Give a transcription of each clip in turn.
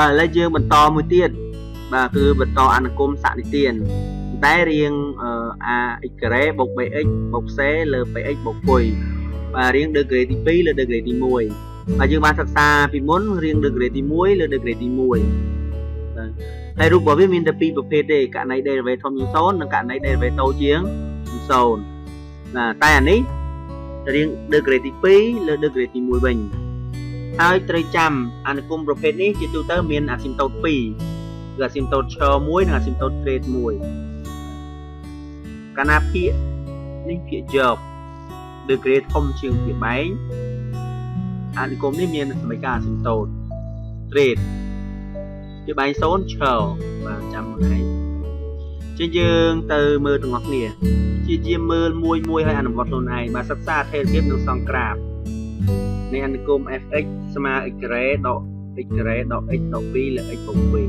bà lấy dương bật to một tiết bà cứ bật to ăn cơm sạn đi tiền té riêng a x bộc bx bộc c l bx bộc phùi và riêng được ghế tí phí là được ghế tí mùi và dương ban sắc xa vì muốn riêng được ghế tí muối là được ghế tí mùi thầy rút bảo viết mình tập pi bộc phê đề cả này đây về thông những sốt cả này đây về tàu chiến sồn là tay ảnh ý riêng được ghế tí phí là được ghế tí mùi bình hai tây trăm ăn cung bộc phê ní chỉ tu tớ miền asymptote phí là asymptote cho muối là asymptote phê mùi cana phía linh phía dọc được ghế thông trường phía máy ăn cung ní miền mấy cả asymptote trade cái bài số chờ và chăm cái trên dương từ mưa từ ngọc nè chia mưa mùi mùi hay ăn vật luôn này mà sắp xa theo tiếp được xong crab nên ăn cơm fx sama x độ x độ pi là x cộng pi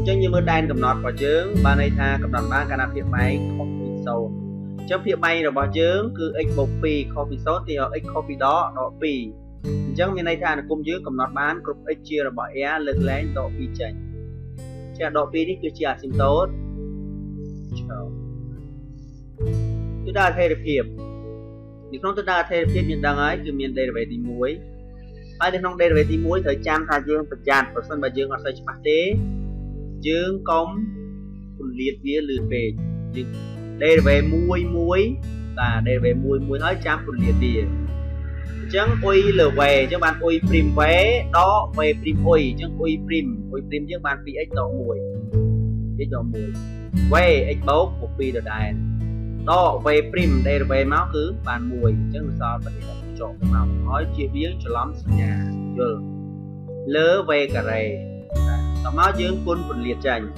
chứ như mưa đan cầm nọt vào chướng ba này tha cầm nọt ba cana phía máy coffee sâu chấp phía bay rồi vào chướng cứ x cộng pi coffee sốt thì x coffee đó độ pi chẳng mình này tha là cùng dưới cầm nọt bán group x chia là bỏ e lực lấy độ pi chỉnh chứ độ pi đi cứ chia asymptote tôi đã thay được hiệp thì không tôi đã thay được hiệp hiện đang ấy từ miền đây là về tìm muối ai đến không đây là về tìm muối thời trang thay dương vật chặt và sân bà dương ở xây bát tế dương công liệt vía lượt về đây là về muối và đây là về muối hết trăm liệt vía chẳng uy lờ về cho bạn uy prim vé đó về prim uy chẳng uy prim chứ bạn phi x độ mùi về x bấu một phi được đài đó về prim đây là về máu cứ bạn mùi chẳng sao bạn để chọn cái màu nói chia biến cho lắm nhà chưa lỡ về cả này tao máu dương quân phần liệt chành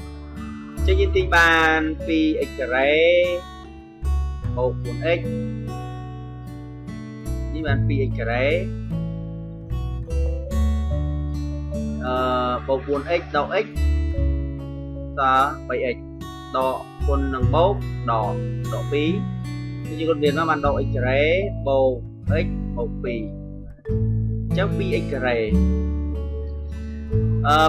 cho như tin bàn phi x ray một cuốn x như bạn phi x ray một cuốn x đầu x ta 7x đỏ con nâng bốc đỏ độ phí như con Việt nó ban độ x ray bầu x bầu phí chắc phi x ray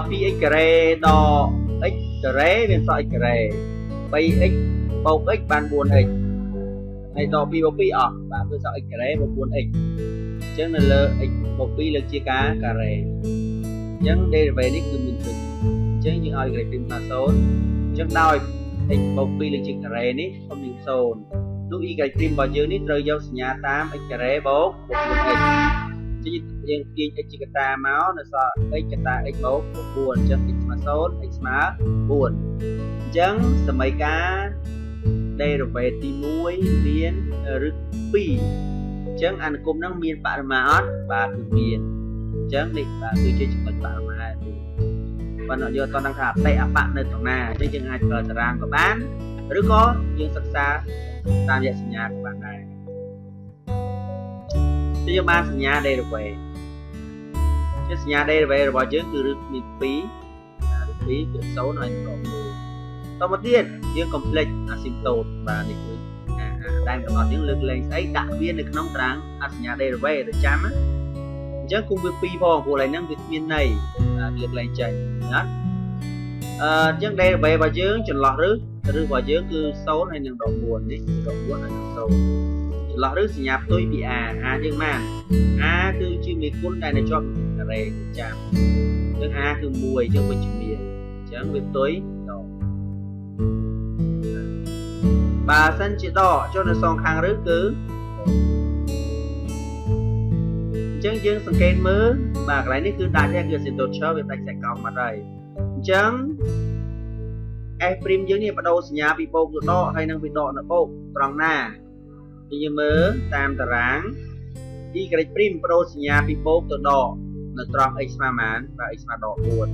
phi x ray đỏ x ray bên sau x ray 7x bầu x ban buồn x này đỏ phi bầu phí ở bạn cứ sau x ray bầu buồn x chắc là lơ x bầu phí là chia cá cà ray chắc đây là về đích từ mình thực chứ những ai gửi tìm là số chắc đôi x bầu phi là chia cà ray ní không những số lúc y gạch tim vào dưới nít rơi dâu nhà 8 x ray 4 một buồn x chứ như kiên x chỉ ta máu là sao x ta x 4 một buồn chắc x mà số x má buồn chẳng sợ mấy cá đây rồi về tìm muối miên rực phi chẳng ăn cùng năng miên bạn mà ớt và từ miên chẳng định và từ chơi chụp mình bạn mà và nó giờ con đang thả tệ bạn nơi thằng nào chứ chừng ai cờ ràng của bán rồi có nhưng sắc xa tam dạy nhà của bạn này chứ ba nhà đây được về chứ nhà đây là về rồi bỏ chứ từ được miễn phí kiểu xấu này có tao một tiên riêng complex asymptote và định đang có tiếng lực lên ấy đặc viên được nông trắng nhà đây là về được chăm á chứ cùng với pi vòng của lại năng vitamin này lực lên chạy nhá trước đây về và chứ chọn lọt rứ vào chứ cứ xấu này những độ buồn đi độ buồn là xấu lọt rứ nhạc tôi bị chứ mà cứ chứ mình cuốn này cho rề chạm chứ cứ mùi chứ với chữ miền chẳng với tối đỏ bà sân chỉ đỏ cho nó xong khang rứ cứ chẳng dương sang kênh mớ bà cái này cứ đặt ra cửa xin tốt cho việc đánh sẽ còng mặt rồi chẳng prim dưới này bắt đầu nhà bị bông rồi đỏ hay năng bị đỏ nó bông tròn na như mớ tam tờ ráng đi cái prim bắt đầu nhà bị bông rồi đỏ nó tròn x mà mán và x mà đỏ buồn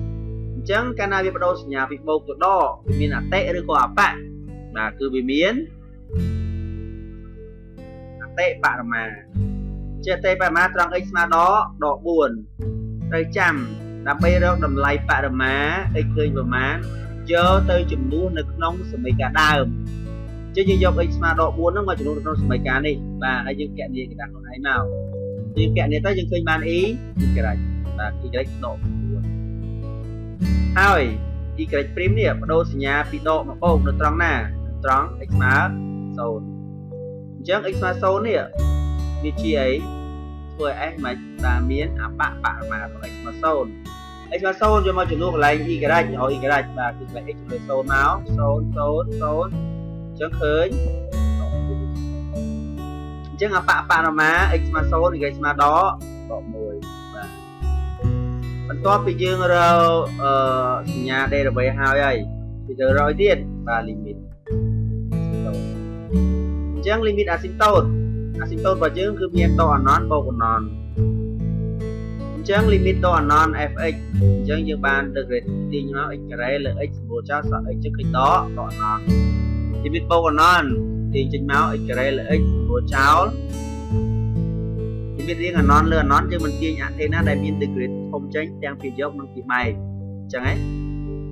chẳng cái này bắt đầu nhà bị bông rồi đỏ vì mình là tệ được của bạn mà cứ bị miến tệ bạn mà chia tay bà má trong x mà đó đỏ buồn tay chăm đã bây giờ đầm lay bạn má x khơi vào má chớ tới chùm đua nó nóng sự mấy cả đàm chứ như dọc x mà đỏ buồn nó mà chùm đua nó sự mấy cả này và ai dương kẹn gì cái đặt con ấy nào យើងពាក់នេះទៅយើងឃើញបាន y បាទ y ដកហើយ y ព្រីមនេះបដូរសញ្ញាពីដកមកបូកនៅត្រង់ណាត្រង់ x ស្មើ 0 អញ្ចឹង x ស្មើ 0 នេះវាជាអីធ្វើឲ្យ s មិនបានមានអបបរមារបស់ x ស្មើ 0 x ស្មើ 0 យកមកចំនួនកន្លែង y ឲ្យ y បាទគឺកន្លែង x លើ 0 មក 0 0 0 អញ្ចឹងឃើញអញ្ចឹងអបបរមា x ស្មើ 0 y ស្មើដក 1 បាទបន្ទាប់ពីយើងរកសញ្ញា derivative ហើយពីទៅរកទៀតបាទ limit អញ្ចឹង limit asymptote របស់យើងគឺមានដក anon បូក anon អញ្ចឹង limit ដក anon fx អញ្ចឹងយើងបានទៅ grade ទាញមក x ការ៉េលើ x សម្បូរចោលសល់ x ចឹងឃើញដក anon limit បូក anon ទាញចេញមក x ការ៉េលើ x សម្បូរចោល limit រៀង anon លើ anon យើងមិនទាញ athena ដែលមាន degree ធំចេញទាំងពីយកនិងពីបែកអញ្ចឹងហ៎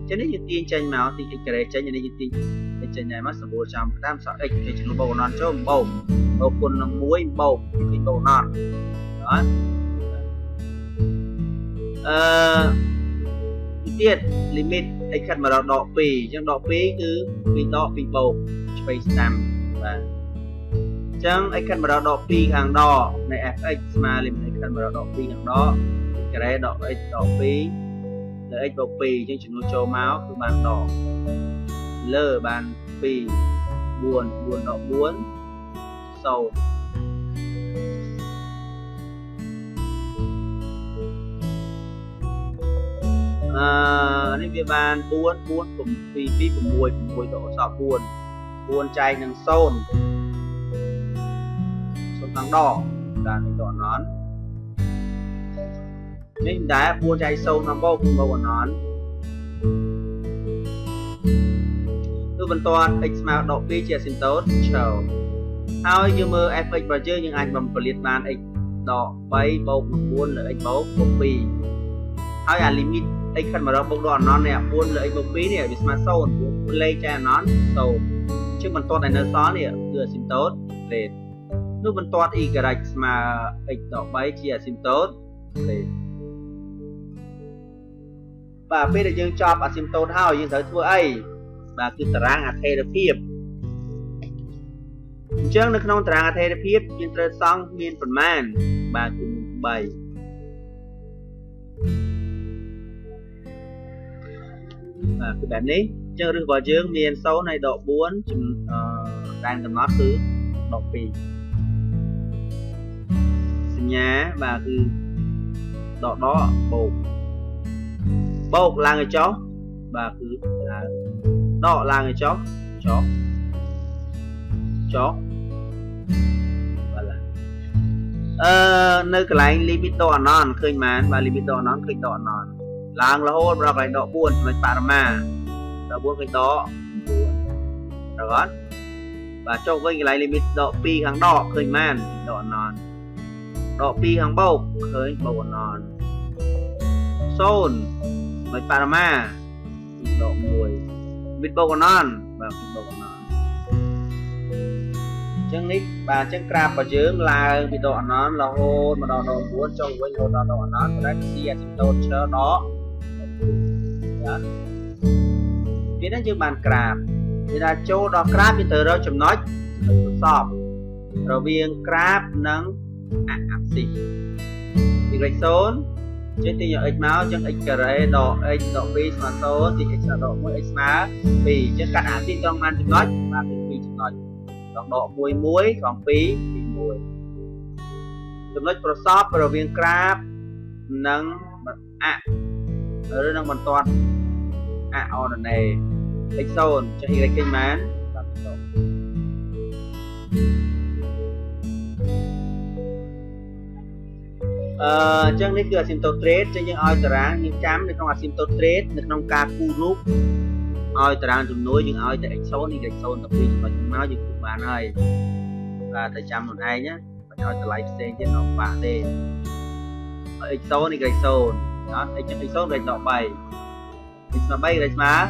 ចឹងនេះយើងទាញចេញមកទី x ការ៉េចេញនេះយើងទាញចេញដែរមកសម្បូរចំតាមសល់ x គេចំនួនបូក anon ចូលបូកគុណនឹង1បូកពីបូក anon បាទទៀត limit x ខាត់មកដល់ដក 2 អញ្ចឹងដក 2 គឺពីដកពីបូកឆ្វេងស្ដាំបាទអញ្ចឹង x ខាត់មកដល់ដក 2 ខាងដកនៃ fx ស្មើ limit x ខាត់មកដល់ដក 2 ខាងដកការ៉េដក x ដក 2 លើ x បូក 2 អញ្ចឹងចំនួនចូលមកគឺបានដកលើបាន 2 4 ដក 4 0 នេះវាបាន 4 2 2 6 6ដកសល់ 4 ចែកនឹង 0 ខាងដកបានដក anon នេះដែរ 4 ចែក 0 ខាងបូក anon គឺបន្ទាត់ x ស្មើដក 2 ជា asymptote ចូលហើយយើងមើល fx របស់យើងអាចបំពលាតបាន x ដក 3 បូក 4 លើ x បូក 2 ហើយអា limit x ខាត់មកដល់បូកដល់ anon នេះ 4 លើ x បូក 2 នេះវាស្មើ 0 លេខចែក anon 0 ជាងបន្ទាត់ដែលនៅសល់នេះគឺ asymptote rate នោះបន្ទាត់ y ស្មើ x ដក 3 ជា asymptote rate បាទពេលដែលយើងចប់ asymptote ហើយយើងត្រូវធ្វើអីបាទគឺតារាងអថេរភាពអញ្ចឹងនៅក្នុងតារាងអថេរភាពយើងត្រូវសង់មានប៉ុន្មានបាទគឺ 3 បាទគឺបែបនេះអញ្ចឹងឬរបស់យើងមាន 0 ហើយដក 4 ដែនកំណត់គឺដក 2 សញ្ញាបាទគឺដកបូកឡើងឲ្យចុះបាទគឺដកឡើងឲ្យចុះបាទនៅកន្លែង limit ដក anon ឃើញបានបាទ limit ដក anon ឃើញដក anon ឡើងរហូតដល់កន្លែងដក 4 ចំណុចបរមាដក 4 ឃើញដក 4 ត្រូវអត់បាទចុះវិញកន្លែង limit ដក 2 ខាងដកឃើញបានដក anon ដក 2 ខាងបូកឃើញបូក anon 0 មិនបរមាដក 1 bit បូក anon បាទបូក anon អញ្ចឹងនេះបាទអញ្ចឹងក្រាបរបស់យើងឡើងពីដក anon រហូតមកដល់ដក 4 ចុះវិញរហូតដល់ដក anon តែជា asymptote ឈើដកបាទពេលហ្នឹងយើងបានក្រាបនិយាយថាចូលដល់ក្រាបយើងត្រូវរកចំណុចទស្សពរវាងក្រាបនិងអាប់ស៊ីស y 0ចេញទាញ x មកអញ្ចឹង x ការ៉េដក x ដក 2 ស្មើ 0 ទាញ x ដក 1 x ស្មើ 2 អញ្ចឹងកាត់អាស៊ីសត្រង់បានចំណុចបាទគឺ 2 ចំណុចដក 1 1 ត្រង់ 2 1 ចំណុចប្រសពរវាងក្រាបនិងឬនឹងបន្ទាត់ordinate x 0ចេះ y ឃើញបានបាទអញ្ចឹងនេះគឺ asymptote rate ចឹងយើងឲ្យតារាងយើងចាំនៅក្នុង asymptote rate នៅក្នុងការគូររូបឲ្យតារាងជំនួយយើងឲ្យតែ x 0 y 0 12ចំណុចមកយើងគូបានហើយបាទតែចាំខ្លួនឯងណាមិនឲ្យតម្លៃផ្សេងទៀតនៅបាក់ទេ x 0 y 0អត់ x 0 y ដក 3 x ស្មើ 3 y ស្មើ 0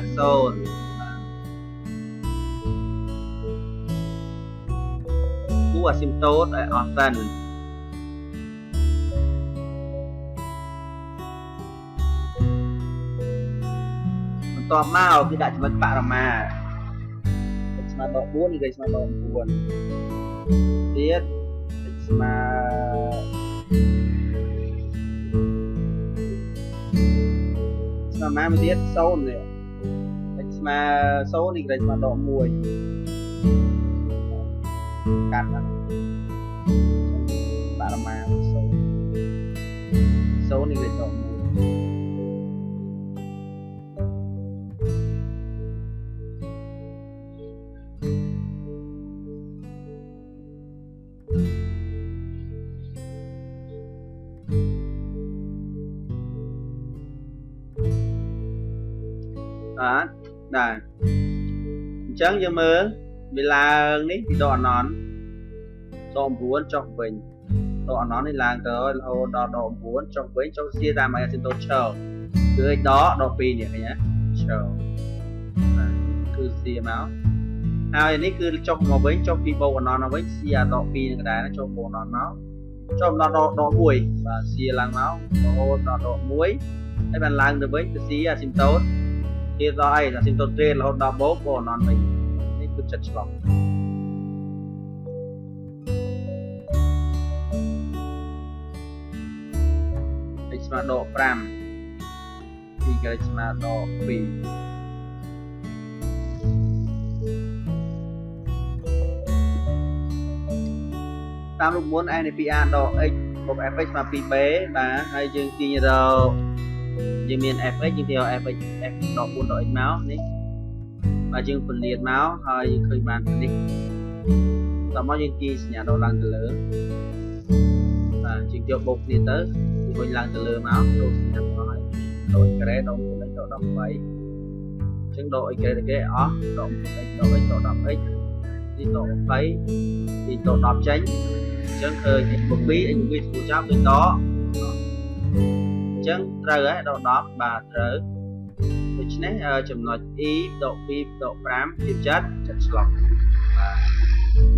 គូ asymptote ឲ្យអស់សិន តមកគឺដាក់ចំណុចបរមាស្មើដក4នេះស្មើដក9ទៀតស្មើម៉ាមួយទៀត0នេះស្មើ0នេះស្មើដក1កាត់ណាបរមា0នេះដក1ដែរអញ្ចឹងយើងមើលវាឡើងនេះពីដកអណន់ដក9ចុះវិញដកអណន់នេះឡើងទៅរហូតដល់ដក9ចុះវិញចុះសៀតាមអាស៊ីតូឈើគឺឲ្យដក2នេះឃើញទេឈើគឺសៀមកហើយនេះគឺចុះមកវិញចុះពីបូកអណន់មកវិញសៀដក2នឹងដែរចុះបូកអណន់មកចុះដល់ដក1បាទសៀឡើងមករហូតដល់ដក1ហើយបានឡើងទៅវិញទៅសៀអាស៊ីតូទៀតដល់អីអាស៊ីតូត្រេតរហូតដល់បូកអណន់វិញនេះគឺចិត្តឆ្លងស្មើដក5ពីក្រេស្មើដក2តាមរូបមន្ត n ពី a ដក x បូក fx ស្មើ 2b បាទហើយយើងទាញរកយើងមាន fx យើងទាញរក fx f ដក4ដក x មកនេះបាទយើងពន្លាតមកហើយយើងឃើញបាននេះតោះមកយើងទាញសញ្ញាដកឡើងទៅលើបាទយើងយកបូកគ្នាទៅវិញឡើងទៅលើមកដូចសញ្ញាមកហើយដូចក្រេដក4 x ដក13អញ្ចឹងដក x ក្រេទៅគេអស់ដក x ដក x ដក 10x ទីដក20ទីដក10ចេញអញ្ចឹងឃើញ x បូក2 x បូក2ស្រួលចាប់ដូចដកអញ្ចឹងត្រូវហើយដក10បាទត្រូវដូច្នេះចំណុច e ដក2ដក5ជាចិត្តឆ្លងបាទ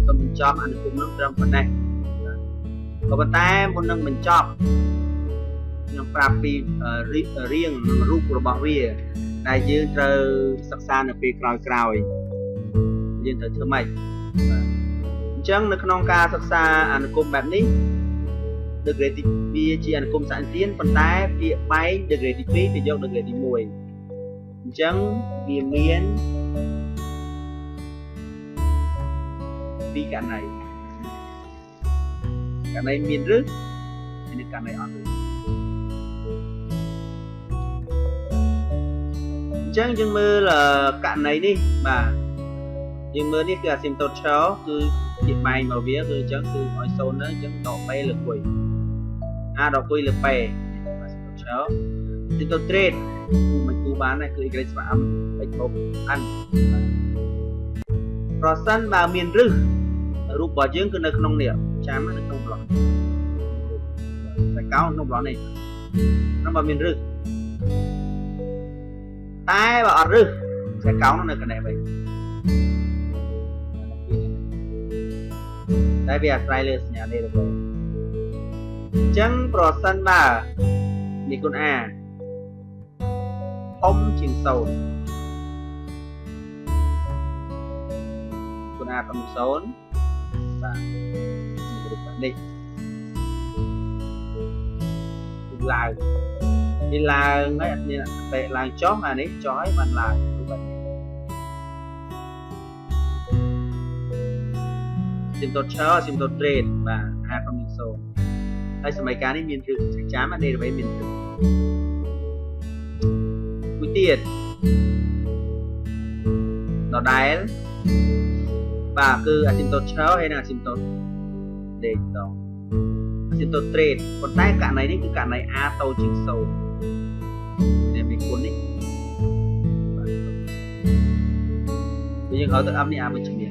ទៅបញ្ចប់អនុគមនឹងត្រឹមប៉ុណ្ណេះក៏ប៉ុន្តែមុននឹងបញ្ចប់ខ្ញុំប្រាប់ពីរៀងរូបរបស់វាដែលយើងត្រូវសិក្សានៅពេលក្រោយយើងត្រូវធ្វើម៉េចអញ្ចឹងនៅក្នុងការសិក្សាអនុគមបែបនេះ degree ទី2ជាអនុគមសាទៀនប៉ុន្តែពាក្យបែក degree ទី2ទៅយក degree ទី1អញ្ចឹងវាមានពីករណីមានឬនេះករណីអត់ឬអញ្ចឹងយើងមើលករណីនេះបាទយើងមើលនេះគឺអាស៊ីមតូតឈរគឺជាបែងមកវាគឺអញ្ចឹងគឺឲ្យ0ហ្នឹងអញ្ចឹងដកpលើ1អាដក2លើpអាស៊ីមតូតឈរស៊ីមតូតត្រេតមិនគូបានដែរគឺ y ស្មើ m x បូក n ប្រសិនបើមានរឹសរូបរបស់យើងគឺនៅក្នុងនេះចាំនៅក្នុងប្លុកតែកោក្នុងប្លុកនេះនោះបើមានរឹសតែបើអត់រឹសតែកោនៅកណ្ដេវិញតែវាអាស្រ័យលើសញ្ញានេះទៅវិញអញ្ចឹងប្រសិនបើនេះគុណ a ធំជាង0គុណ a ធំជាង0បាទរូបនេះឡើងនេះឡើងហើយអត់មានតែឡើងចុះអានេះចុះហើយបានឡើងរូបនេះស៊ីមតូតឈរស៊ីមតូតត្រេតបាទអាធំជាង0ហើយសម័យកាលនេះមានរឹសចាំអានេះមានរឹសមួយទៀតដដែលបាទគឺអាស៊ីមតូតឈរហើយនិងអាស៊ីមតូតដេកតអាស៊ីមតូតត្រេតប៉ុន្តែករណីនេះគឺករណី a តូចជាង0នេះមានគុណនេះបាទយើងឲ្យទៅ m នេះ a វិជ្ជមាន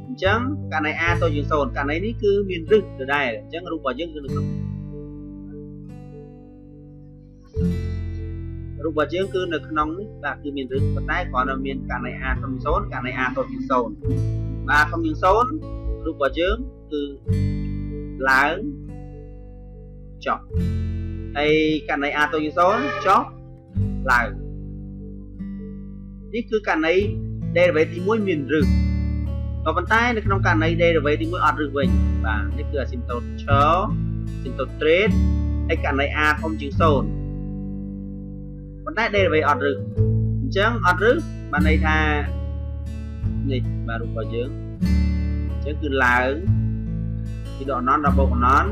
អញ្ចឹងករណី a តូចជាង0ករណីនេះគឺមានរឹសដដែលអញ្ចឹងរូបរបស់យើងគឺនៅក្នុងរូបរបស់យើងគឺនៅក្នុងនេះបាទគឺមានរឹសប៉ុន្តែគ្រាន់តែមានករណី a ធំជាង0ករណី a តូចជាង0បាទធំជាង0រូបរបស់យើងគឺឡើងចុះហើយករណី a តូចជាង0ចុះឡើង នេះគឺករណី derivative ទី1មានរឹសក៏ប៉ុន្តែនៅក្នុងករណី derivative ទី1អត់រឹសវិញបាទនេះគឺ asymptote ឈរ asymptote straight ហើយករណី a ធំជាង0ប៉ុន្តែ derivative អត់រឹសអញ្ចឹងអត់រឹសបានន័យថានេះបាទរូបរបស់យើងអញ្ចឹងគឺឡើងពីដកអណនដល់បូកអណន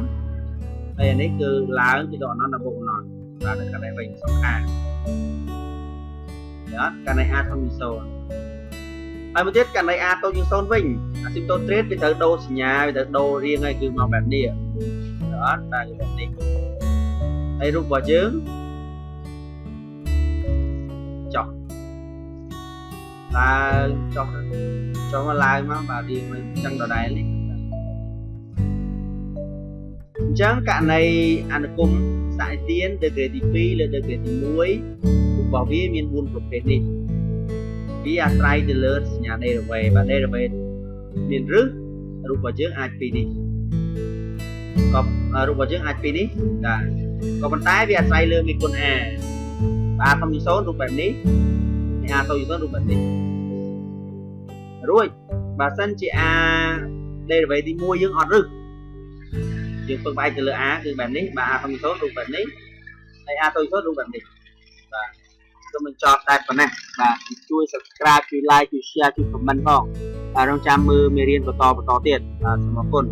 ហើយអានេះគឺឡើងពីដកអណនដល់បូកអណនបាទនៅករណីវិញសំខាន់ណាករណី a ធំជាង0ហើយមួយទៀតករណី a តូចជាង0វិញ asymptote straight វាត្រូវដូរសញ្ញាវាត្រូវដូររៀងហើយគឺមកបែបនេះអត់បាទបែបនេះហើយរូបរបស់យើងចុះឡើងចុះមកឡើងមកបាទរៀងមិនចឹងដដែលនេះអញ្ចឹងករណីអនុគមសាយទៀន degree ទី2លើ degree ទី1របស់វាមាន4ប្រភេទនេះវាអាស្រ័យទៅលើសញ្ញា derivative បាទ derivative មានរឹសរូបរបស់យើងអាចពីនេះក៏រូបរបស់យើងអាចពីនេះបាទក៏ប៉ុន្តែវាអាស្រ័យលើមេគុណ a បាទ a ធំជាង0រូបបែបនេះហើយ a តូចជាង0រូបបែបនេះរួចបើសិនជា a derivative ទី1យើងអត់រឹសយើងពឹងផ្អែកទៅលើ a គឺបែបនេះបាទ a ធំជាង0រូបបែបនេះហើយ a តូចជាង0រូបបែបនេះបាទសូមបញ្ចប់តែប៉ុណ្ណេះបាទជួយ subscribe ជួយ like ជួយ share ជួយ comment ផងបាទរងចាំមើលមេរៀនបន្តទៀតបាទសូមអរគុណ